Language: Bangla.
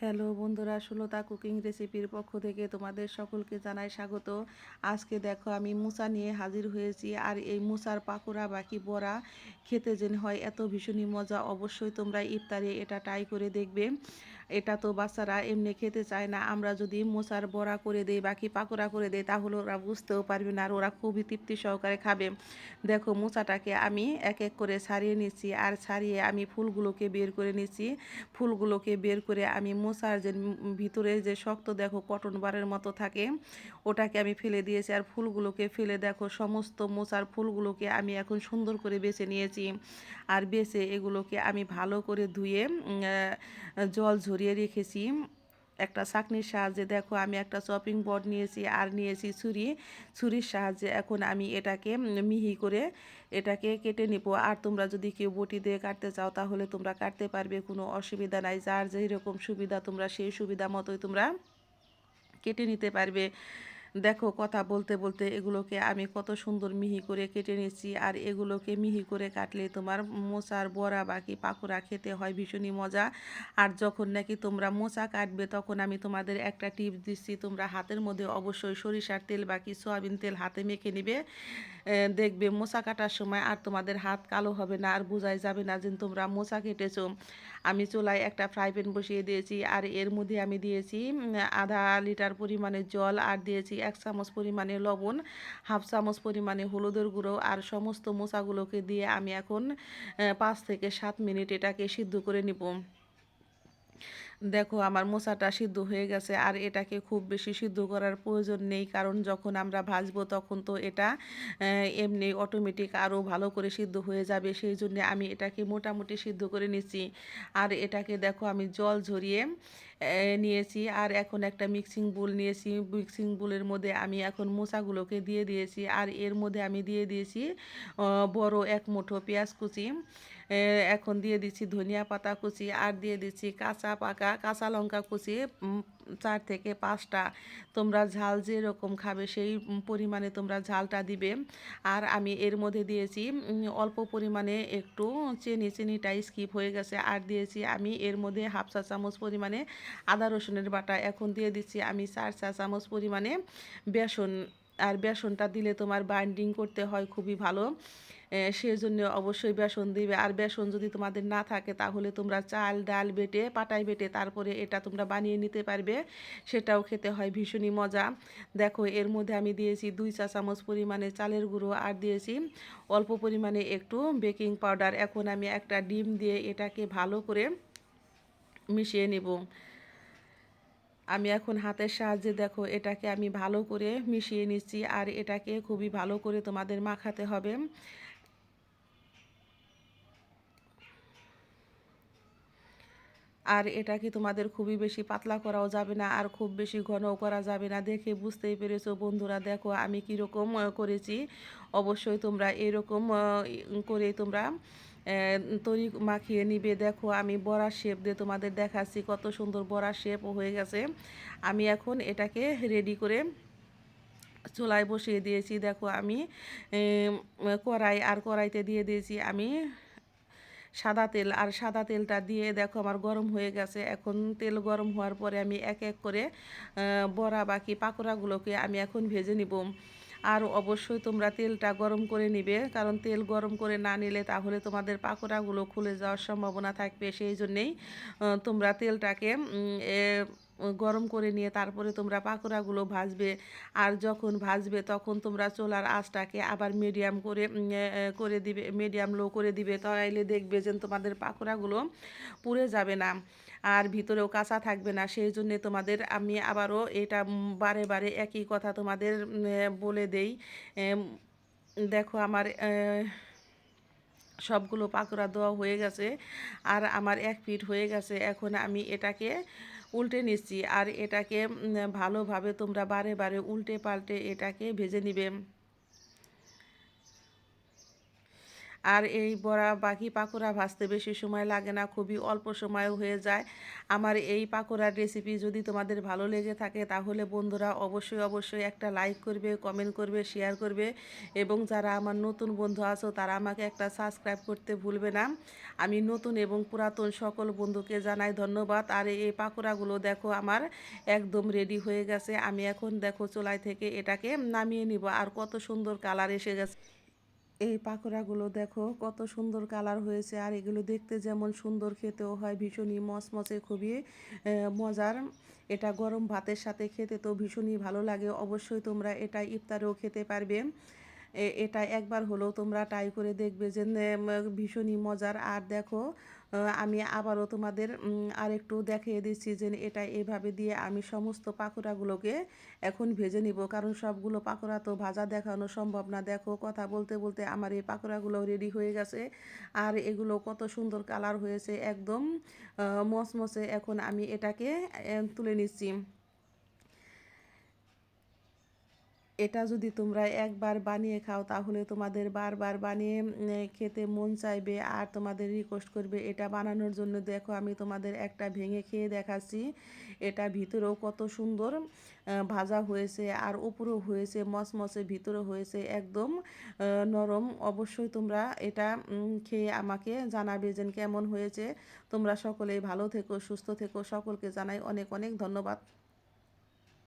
হ্যালো বন্ধুরা, সুলতা কুকিং রেসিপির পক্ষ থেকে তোমাদের সকলকে জানাই স্বাগত। আজকে দেখো আমি মুসা নিয়ে হাজির হয়েছি। আর এই মুসার পাকোড়া বাকি বড়া খেতে যেন হয় এত ভীষণই মজা। অবশ্যই তোমরা ইফতারে এটা ট্রাই করে দেখবে। এটা তো বাচ্চারা এমনি খেতে চায় না। আমরা যদি মোচার বড়া করে দেই বাকি পাকোড়া করে দেই তাহলে ওরা বুঝতেও পারবে না, আর ওরা খুবই তৃপ্তি সহকারে খাবে। দেখো মোচাটাকে আমি এক এক করে ছাড়িয়ে নিচ্ছি, আর ছাড়িয়ে আমি ফুলগুলোকে বের করে নিচ্ছি। ফুলগুলোকে বের করে আমি মোচার যে ভিতরে যে শক্ত দেখো কটন বারের মতো থাকে ওটাকে আমি ফেলে দিয়েছি। আর ফুলগুলোকে ফেলে দেখো সমস্ত মোচার ফুলগুলোকে আমি এখন সুন্দর করে বেছে নিয়েছি। আর বেছে এগুলোকে আমি ভালো করে ধুয়ে জল ঝরিয়ে রেখেছি। একটা ছাঁকনির সাহায্যে দেখো আমি একটা চপিং বোর্ড নিয়েছি আর নিয়েছি ছুরির সাহায্যে এখন আমি এটাকে মিহি করে এটাকে কেটে নিব। আর তোমরা যদি কেউ বটি দিয়ে কাটতে চাও তাহলে তোমরা কাটতে পারবে, কোনো অসুবিধা নাই। যার যেই রকম সুবিধা তোমরা সেই সুবিধা মতোই তোমরা কেটে নিতে পারবে। দেখো কথা বলতে বলতে এগুলোকে আমি কত সুন্দর মিহি করে কেটে নিচ্ছি। আর এগুলোকে মিহি করে কাটলে তোমার মোচার বড়া বাকি পাকোড়া খেতে হয় ভীষণই মজা। আর যখন নাকি তোমরা মোচা কাটবে তখন আমি তোমাদের একটা টিপস দিচ্ছি, তোমরা হাতের মধ্যে অবশ্যই সরিষার তেল বাকি সয়াবিন তেল হাতে মেখে নিবে। দেখবে মোচা কাটার সময় আর তোমাদের হাত কালো হবে না, আর বোঝাই যাবে না যে তোমরা মোচা কেটেছো। আমি চুলায় একটা ফ্রাই প্যান বসিয়ে দিয়েছি, আর এর মধ্যে আমি দিয়েছি আধা লিটার পরিমাণে জল, আর দিয়েছি 1 চামচ পরিমাণে লবণ, হাফ চামচ পরিমাণে হলুদের গুঁড়ো, আর সমস্ত মোচাগুলোকে দিয়ে আমি এখন 5 থেকে 7 মিনিট এটাকে সিদ্ধ করে নিব। দেখো আমার মোচাটা সিদ্ধ হয়ে গেছে। আর এটাকে খুব বেশি সিদ্ধ করার প্রয়োজন নেই, কারণ যখন আমরা ভাজবো তখন তো এটা এমনি অটোমেটিক আরও ভালো করে সিদ্ধ হয়ে যাবে। সেই জন্য আমি এটাকে মোটামুটি সিদ্ধ করে নিচ্ছি। আর এটাকে দেখো আমি জল ঝরিয়ে নিয়েছি। আর এখন একটা মিক্সিং বোল নিয়েছি, মিক্সিং বোলের মধ্যে আমি এখন মোচাগুলোকে দিয়ে দিয়েছি। আর এর মধ্যে আমি দিয়ে দিয়েছি বড় 1 মুঠো পেঁয়াজ কুচি, এখন দিয়ে দিচ্ছি ধনিয়া পাতা কুচি, আর দিয়ে দিচ্ছি কাঁচা পাকা কাঁচা লঙ্কা কুচি 4 থেকে 5টা। তোমরা ঝাল যেরকম খাবে সেই পরিমাণে তোমরা ঝালটা দিবে। আর আমি এর মধ্যে দিয়েছি অল্প পরিমাণে একটু চিনিটা স্কিপ হয়ে গেছে। আর দিয়েছি আমি এর মধ্যে হাফ চা চামচ পরিমাণে আদা রসুনের বাটা। এখন দিয়ে দিচ্ছি আমি 4 চা চামচ পরিমাণে বেসন। আর বেসনটা দিলে তোমার বাইন্ডিং করতে হয় খুবই ভালো, সেজন্য অবশ্যই বেসন দিবে। আর বেসন যদি তোমাদের না থাকে তাহলে তোমরা চাল ডাল বেটে পাটায় বেটে তারপরে এটা তোমরা বানিয়ে নিতে পারবে, সেটাও খেতে হয় ভীষণই মজা। দেখো এর মধ্যে আমি দিয়েছি 2 চা চামচ পরিমাণে চালের গুঁড়ো, আর দিয়েছি অল্প পরিমাণে একটু বেকিং পাউডার। এখন আমি একটা ডিম দিয়ে এটাকে ভালো করে মিশিয়ে নেব। আমি এখন হাতের সাহায্যে দেখো এটাকে আমি ভালো করে মিশিয়ে নিচ্ছি। আর এটাকে খুবই ভালো করে তোমাদের মাখাতে হবে। আর এটাকে তোমাদের খুবই বেশি পাতলা করাও যাবে না, আর খুব বেশি ঘনও করা যাবে না। দেখে বুঝতেই পেরেছো বন্ধুরা, দেখো আমি কীরকম করেছি। অবশ্যই তোমরা এরকম করে তোমরা তৈরি মাখিয়ে নিবে। দেখো আমি বড়ার শেপ দিয়ে তোমাদের দেখাচ্ছি, কত সুন্দর বড়ার শেপ হয়ে গেছে। আমি এখন এটাকে রেডি করে চুলায় বসিয়ে দিয়েছি। দেখো আমি কড়াই, আর কড়াইতে দিয়ে দিয়েছি আমি সাদা তেল। আর সাদা তেলটা দিয়ে দেখো আমার গরম হয়ে গেছে। এখন তেল গরম হওয়ার পরে আমি এক এক করে বড়া বাকি পাকোড়াগুলোকে আমি এখন ভেজে নিব। আর অবশ্যই তোমরা তেলটা গরম করে নিবে, কারণ তেল গরম করে না নিলে তাহলে তোমাদের পাকোড়াগুলো খুলে যাওয়ার সম্ভাবনা থাকবে। সেই জন্যেই তোমরা তেলটাকে গরম করে নিয়ে তারপরে তোমরা পাকোড়াগুলো ভাজবে। আর যখন ভাজবে তখন তোমরা চুলার আঁচটাকে আবার মিডিয়াম করে করে দিবে, মিডিয়াম লো করে দিবে। তাহলে দেখবে যে তোমাদের পাকোড়াগুলো পুড়ে যাবে না, আর ভিতরেও কাঁচা থাকবে না। সেই জন্যে তোমাদের আমি আবারও এটা বারে বারে একই কথা তোমাদের বলে দেই। দেখো আমার সবগুলো পাকোড়া দেওয়া হয়ে গেছে, আর আমার 1 পিঠ হয়ে গেছে। এখন আমি এটাকে উল্টে নিচ্ছি। আর এটাকে ভালোভাবে তোমরা বারে বারে উল্টে পাল্টে এটাকে ভেজে নিবে। আর এই বড়া বাকি পাকোড়া ভাজতে বেশি সময় লাগে না, খুবই অল্প সময়ে হয়ে যায়। আমার এই পাকোড়ার রেসিপি যদি তোমাদের ভালো লেগে থাকে তাহলে বন্ধুরা অবশ্যই অবশ্যই একটা লাইক করবে, কমেন্ট করবে, শেয়ার করবে এবং যারা আমার নতুন বন্ধু আছো তারা আমাকে একটা সাবস্ক্রাইব করতে ভুলবে না। আমি নতুন এবং পুরাতন সকল বন্ধুকে জানাই ধন্যবাদ। আর এই পাকোড়াগুলো দেখো আমার একদম রেডি হয়ে গেছে। আমি এখন দেখো চুলাই থেকে এটাকে নামিয়ে নিব। আর কত সুন্দর কালার এসে গেছে। এই পাকোড়াগুলো দেখো কত সুন্দর কালার হয়েছে, আর এগুলো দেখতে যেমন সুন্দর খেতেও হয় ভীষণই মচমচে, খুবই মজার। এটা গরম ভাতের সাথে খেতে তো ভীষণই ভালো লাগে। অবশ্যই তোমরা এটা ইফতারেও খেতে পারবে। এটা একবার হলেও তোমরা ট্রাই করে দেখবে যে ভীষণই মজার। আর দেখো আমি আবারও তোমাদের আরেকটু দেখিয়ে দিচ্ছি যে এটা এভাবে দিয়ে আমি সমস্ত পাকোড়াগুলোকে এখন ভেজে নিব, কারণ সবগুলো পাকোড়া তো ভাজা দেখানো সম্ভব না। দেখো কথা বলতে বলতে আমার এই পাকোড়াগুলো রেডি হয়ে গেছে, আর এগুলো কত সুন্দর কালার হয়েছে, একদম মচমচে। এখন আমি এটাকে তুলে নিচ্ছি। এটা যদি তোমরা একবার বানিয়ে খাও তাহলে তোমাদের বারবার বানিয়ে খেতে মন চাইবে আর তোমাদের রিকোয়েস্ট করবে এটা বানানোর জন্য। দেখো আমি তোমাদের একটা ভেঙে খেয়ে দেখাচ্ছি। এটা ভিতরেও কত সুন্দর ভাজা হয়েছে, আর উপরেও হয়েছে মচমচে, ভিতরেও হয়েছে একদম নরম। অবশ্যই তোমরা এটা খেয়ে আমাকে জানাবে যে কেমন হয়েছে। তোমরা সকলেই ভালো থেকো, সুস্থ থেকো, সকলকে জানাই অনেক অনেক ধন্যবাদ।